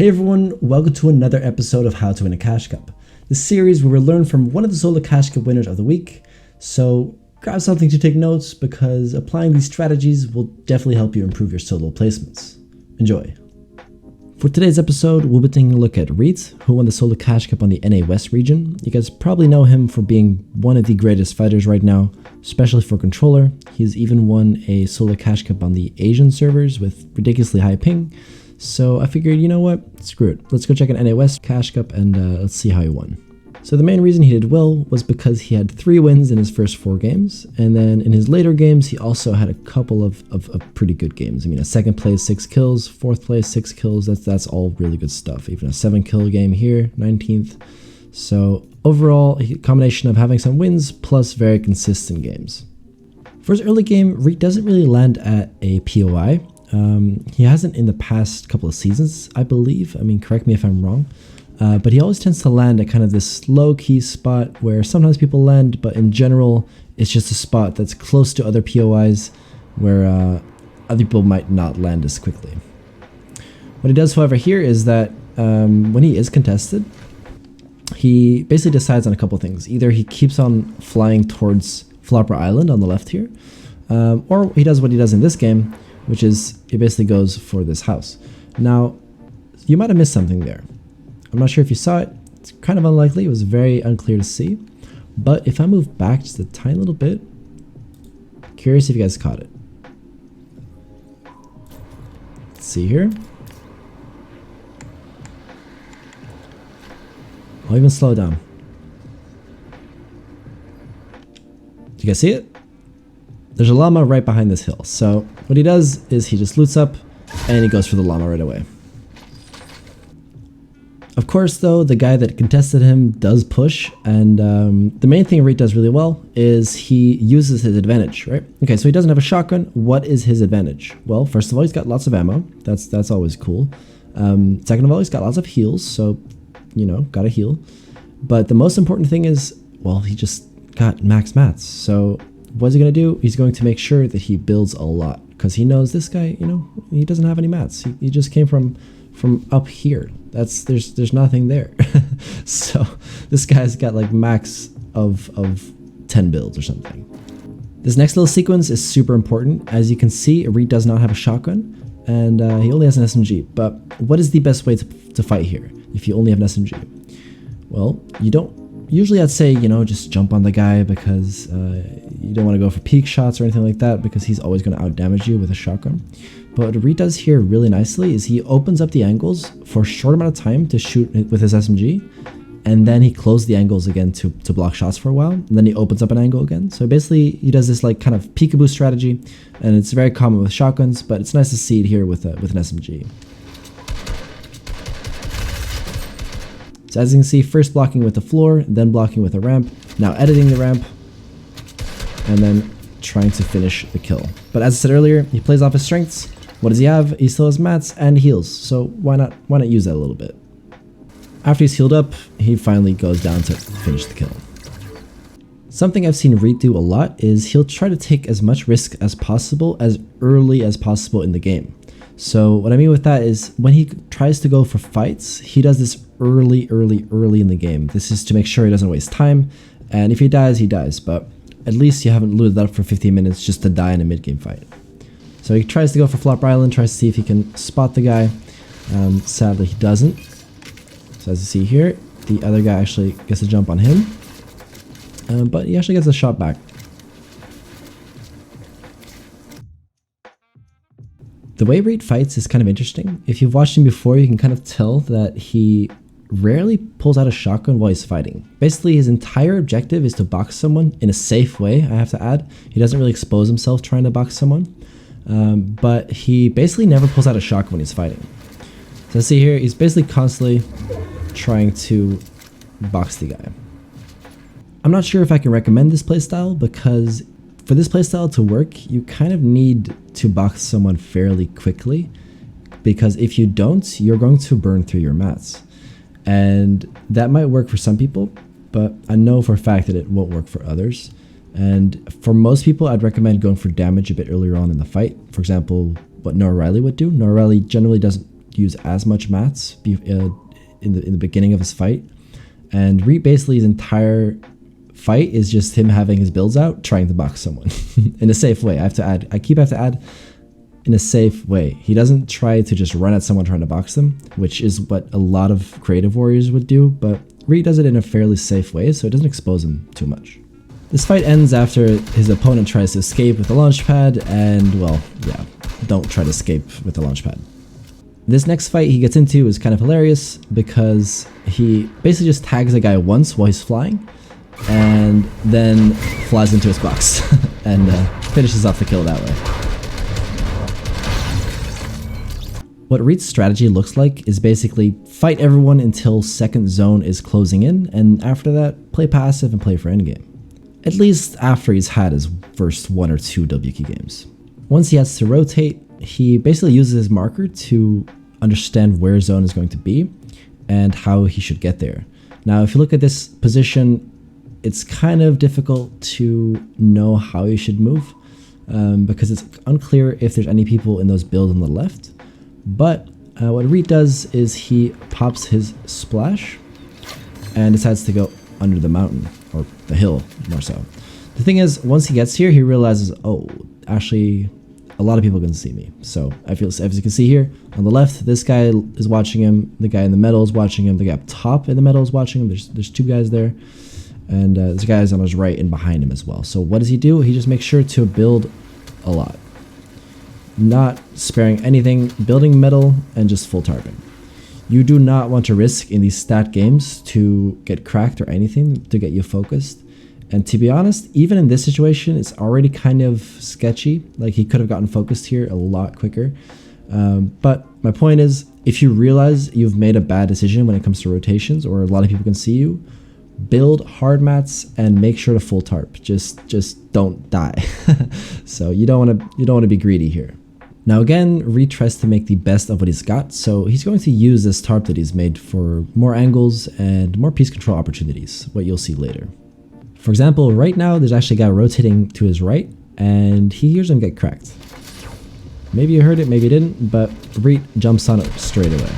Hey everyone, welcome to another episode of How to Win a Cash Cup. This series where we learn from one of the solo cash cup winners of the week. So grab something to take notes because applying these strategies will definitely help you improve your solo placements. Enjoy. For today's episode, we'll be taking a look at Reet, who won the solo cash cup on the NA West region. You guys probably know him for being one of the greatest fighters right now, especially for controller. He's even won a solo cash cup on the Asian servers with ridiculously high ping. So I figured, you know what, screw it. Let's go check an NA West cash cup and let's see how he won. So the main reason he did well was because he had 3 wins in his first 4 games. And then in his later games, he also had a couple of pretty good games. I mean, a 2nd place, 6 kills, 4th place, 6 kills. That's all really good stuff. Even a 7 kill game here, 19th. So overall, a combination of having some wins plus very consistent games. For his early game, Reet doesn't really land at a POI. He hasn't in the past couple of seasons, I believe. I mean, correct me if I'm wrong. But he always tends to land at kind of this low-key spot where sometimes people land, but in general, it's just a spot that's close to other POIs where other people might not land as quickly. What he does, however, here is that when he is contested, he basically decides on a couple things. Either he keeps on flying towards Flopper Island on the left here, or he does what he does in this game, which is he basically goes for this house. Now, you might have missed something there. I'm not sure if you saw it. It's kind of unlikely. It was very unclear to see. But if I move back just a tiny little bit, curious if you guys caught it. Let's see here. I'll even slow down. Do you guys see it? There's a llama right behind this hill. So what he does is he just loots up and he goes for the llama right away. Of course, though, the guy that contested him does push, and the main thing Reet does really well is he uses his advantage, right? Okay, so he doesn't have a shotgun. What is his advantage? Well, first of all, he's got lots of ammo. That's always cool. Second of all, he's got lots of heals, so, you know, gotta heal. But the most important thing is, well, he just got max mats. So what's he gonna do? He's going to make sure that he builds a lot, because he knows this guy, you know, he doesn't have any mats. He just came from up here. There's nothing there. So this guy's got like max of 10 builds or something. This next little sequence is super important. As you can see, Reet does not have a shotgun and he only has an SMG. But what is the best way to fight here if you only have an SMG? Well, you don't usually, I'd say, you know, just jump on the guy because you don't want to go for peek shots or anything like that because he's always going to out damage you with a shotgun. But what Reet does here really nicely is he opens up the angles for a short amount of time to shoot with his SMG, and then he closes the angles again to block shots for a while, and then he opens up an angle again. So basically he does this like kind of peekaboo strategy, and it's very common with shotguns, but it's nice to see it here with an SMG. So as you can see, first blocking with the floor, then blocking with a ramp, now editing the ramp, and then trying to finish the kill. But as I said earlier, he plays off his strengths. What does he have? He still has mats and heals, so why not use that a little bit? After he's healed up, he finally goes down to finish the kill. Something I've seen Reet do a lot is he'll try to take as much risk as possible as early as possible in the game. So what I mean with that is when he tries to go for fights, he does this early in the game. This is to make sure he doesn't waste time, and if he dies, but at least you haven't looted up for 15 minutes just to die in a mid-game fight. So he tries to go for Flopper Island, tries to see if he can spot the guy. Sadly, he doesn't. So as you see here, the other guy actually gets a jump on him. But he actually gets a shot back. The way Reet fights is kind of interesting. If you've watched him before, you can kind of tell that he rarely pulls out a shotgun while he's fighting. Basically, his entire objective is to box someone in a safe way, I have to add. He doesn't really expose himself trying to box someone. But he basically never pulls out a shotgun when he's fighting. So see here, he's basically constantly trying to box the guy. I'm not sure if I can recommend this playstyle because for this playstyle to work, you kind of need to box someone fairly quickly, because if you don't, you're going to burn through your mats. And that might work for some people, but I know for a fact that it won't work for others. And for most people, I'd recommend going for damage a bit earlier on in the fight. For example, what Noah Riley would do. Noah Riley generally doesn't use as much mats in the beginning of his fight. And Reet basically his entire fight is just him having his builds out, trying to box someone in a safe way. I have to add in a safe way. He doesn't try to just run at someone trying to box them, which is what a lot of creative warriors would do, but Reet does it in a fairly safe way, so it doesn't expose him too much. This fight ends after his opponent tries to escape with the launch pad, and well, yeah, don't try to escape with the launch pad. This next fight he gets into is kind of hilarious because he basically just tags a guy once while he's flying, and then flies into his box and finishes off the kill that way. What Reet's strategy looks like is basically fight everyone until second zone is closing in, and after that, play passive and play for endgame. At least after he's had his first 1 or 2 W key games. Once he has to rotate, he basically uses his marker to understand where zone is going to be and how he should get there. Now, if you look at this position, it's kind of difficult to know how you should move because it's unclear if there's any people in those builds on the left. But what Reet does is he pops his splash and decides to go under the mountain, or the hill more so. The thing is, once he gets here, he realizes, oh, actually a lot of people can see me. So I feel, as you can see here on the left, this guy is watching him, the guy in the middle is watching him, the guy up top in the middle is watching him. There's 2 guys there, and this guy is on his right and behind him as well. So what does he do? He just makes sure to build a lot, not sparing anything, building metal and just full targeting. You do not want to risk in these stat games to get cracked or anything to get you focused. And to be honest, even in this situation, it's already kind of sketchy. Like, he could have gotten focused here a lot quicker. But my point is, if you realize you've made a bad decision when it comes to rotations, or a lot of people can see you, build hard mats and make sure to full tarp. Just don't die. So you don't want to be greedy here. Now again, Reet tries to make the best of what he's got, so he's going to use this tarp that he's made for more angles and more piece control opportunities, what you'll see later. For example, right now there's actually a guy rotating to his right, and he hears him get cracked. Maybe you heard it, maybe you didn't, but Reet jumps on it straight away.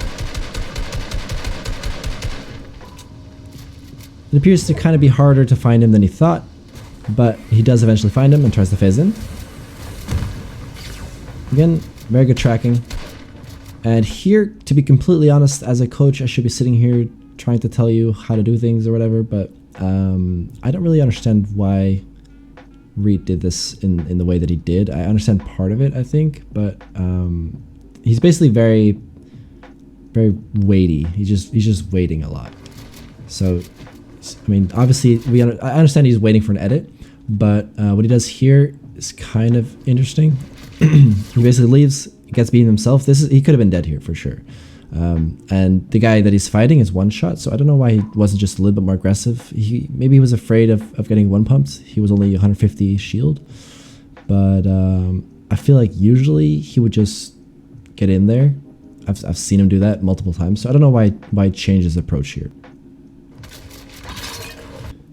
It appears to kind of be harder to find him than he thought, but he does eventually find him and tries to phase in. Again, very good tracking. And here, to be completely honest, as a coach, I should be sitting here trying to tell you how to do things or whatever, but I don't really understand why Reet did this in the way that he did. I understand part of it, I think, but he's basically very, very weighty. He's just waiting a lot. So, I mean, obviously, I understand he's waiting for an edit, but what he does here is kind of interesting. He basically leaves, gets beaten himself. He could have been dead here for sure. And the guy that he's fighting is one shot, so I don't know why he wasn't just a little bit more aggressive. Maybe he was afraid of getting one pumped. He was only 150 shield, but I feel like usually he would just get in there. I've seen him do that multiple times, so I don't know why he changed his approach here.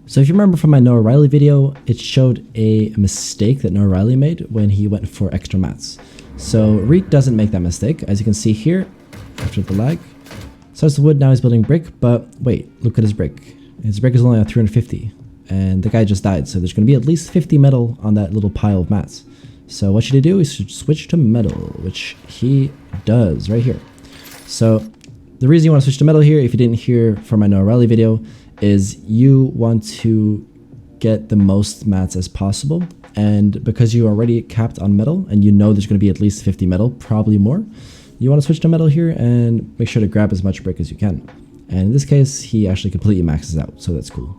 So if you remember from my Noah Riley video, it showed a mistake that Noah Riley made when he went for extra mats. So Reet doesn't make that mistake. As you can see here, after the lag, starts the wood, now he's building brick, but wait, look at his brick. His brick is only at 350, and the guy just died, so there's going to be at least 50 metal on that little pile of mats. So what should he do? He should switch to metal, which he does right here. So the reason you want to switch to metal here, if you didn't hear from my Noah Riley video, is you want to get the most mats as possible, and because you're already capped on metal and you know there's going to be at least 50 metal, probably more, you want to switch to metal here and make sure to grab as much brick as you can. And in this case, he actually completely maxes out, so that's cool.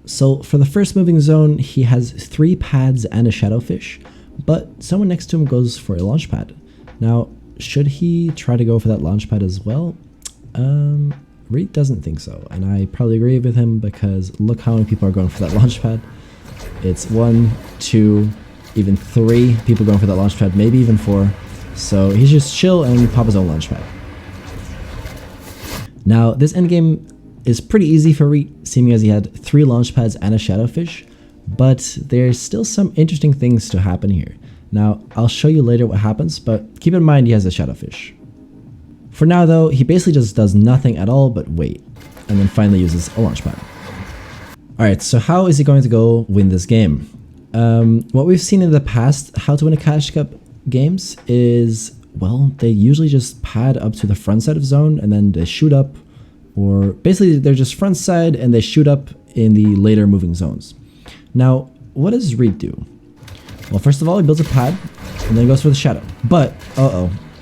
So for the first moving zone, he has 3 pads and a shadowfish, but someone next to him goes for a launch pad. Now, should he try to go for that launch pad as well? Reet doesn't think so, and I probably agree with him because look how many people are going for that launch pad. It's 1, 2, even 3 people going for that launch pad, maybe even 4. So he's just chill and pop his own launch pad. Now this endgame is pretty easy for Reet, seeing as he had 3 launch pads and a shadowfish, but there's still some interesting things to happen here. Now I'll show you later what happens, but keep in mind he has a shadowfish. For now though, he basically just does nothing at all but wait, and then finally uses a launch pad. Alright, so how is he going to go win this game? What we've seen in the past How to Win a Cash Cup games is, well, they usually just pad up to the front side of zone and then they shoot up, or basically they're just front side and they shoot up in the later moving zones. Now, what does Reet do? Well, first of all, he builds a pad and then goes for the shadow. But,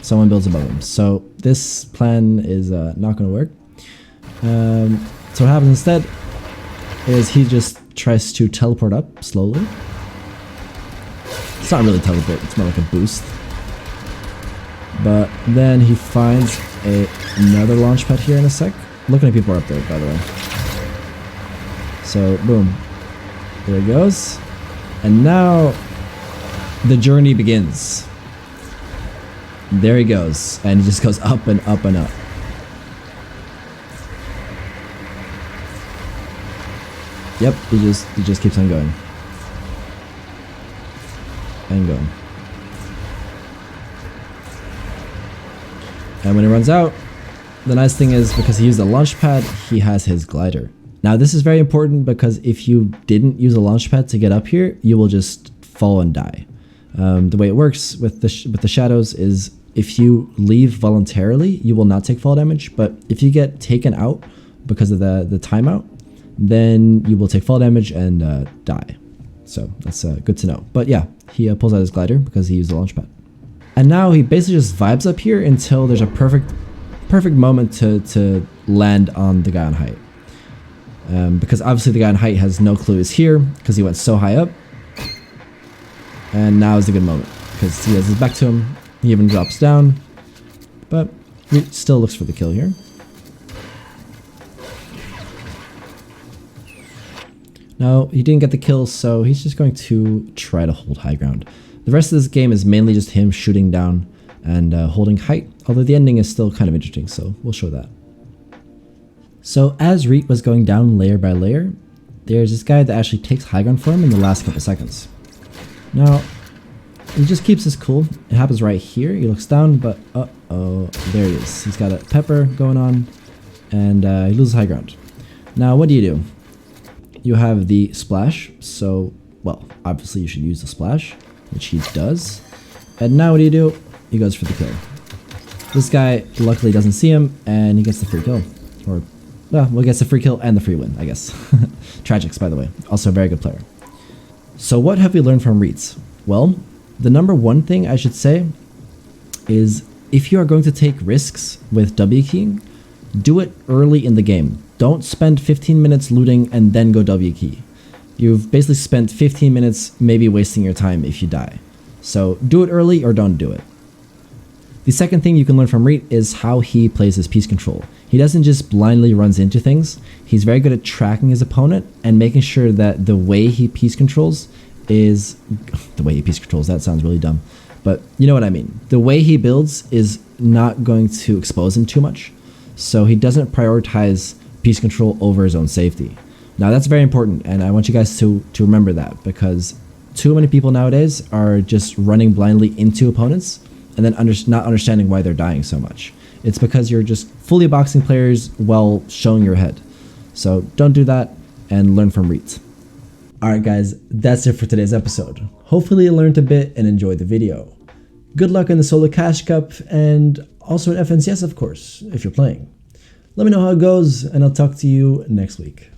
someone builds above him. So this plan is not going to work. So what happens instead is he just tries to teleport up slowly. It's not really teleport, it's more like a boost. But then he finds another launch pad here in a sec. Looking at people are up there, by the way. So, boom. There he goes. And now the journey begins. There he goes. And he just goes up and up and up. Yep, he just keeps on going. And going. And when he runs out, the nice thing is, because he used a launch pad, he has his glider. Now this is very important because if you didn't use a launch pad to get up here, you will just fall and die. The way it works with the shadows is if you leave voluntarily, you will not take fall damage, but if you get taken out because of the timeout, then you will take fall damage and die. So that's good to know. But yeah, he pulls out his glider because he used the launch pad. And now he basically just vibes up here until there's a perfect moment to land on the guy on height. Because obviously the guy on height has no clue he's here because he went so high up. And now is a good moment because he has his back to him. He even drops down, but he still looks for the kill here. Now, he didn't get the kill, so he's just going to try to hold high ground. The rest of this game is mainly just him shooting down and holding height, although the ending is still kind of interesting, so we'll show that. So as Reet was going down layer by layer, there's this guy that actually takes high ground for him in the last couple seconds. Now, he just keeps his cool. It happens right here. He looks down, but uh-oh, there he is. He's got a pepper going on, and he loses high ground. Now, what do? You have the splash, so, well, obviously you should use the splash, which he does. And now what do? He goes for the kill. This guy luckily doesn't see him, and he gets the free kill. Or, well, he gets the free kill and the free win, I guess. Tragics, by the way. Also a very good player. So what have we learned from Reets? Well, the number one thing I should say is if you are going to take risks with W keying, do it early in the game. Don't spend 15 minutes looting and then go W key. You've basically spent 15 minutes maybe wasting your time if you die. So do it early or don't do it. The second thing you can learn from Reet is how he plays his piece control. He doesn't just blindly runs into things. He's very good at tracking his opponent and making sure that the way he piece controls is... The way he piece controls, that sounds really dumb. But you know what I mean. The way he builds is not going to expose him too much. So he doesn't prioritize piece control over his own safety. Now that's very important, and I want you guys to remember that, because too many people nowadays are just running blindly into opponents and then not understanding why they're dying so much. It's because you're just fully boxing players while showing your head. So don't do that and learn from Reet. Alright guys, that's it for today's episode. Hopefully you learned a bit and enjoyed the video. Good luck in the Solo Cash Cup and also in FNCS of course, if you're playing. Let me know how it goes and I'll talk to you next week.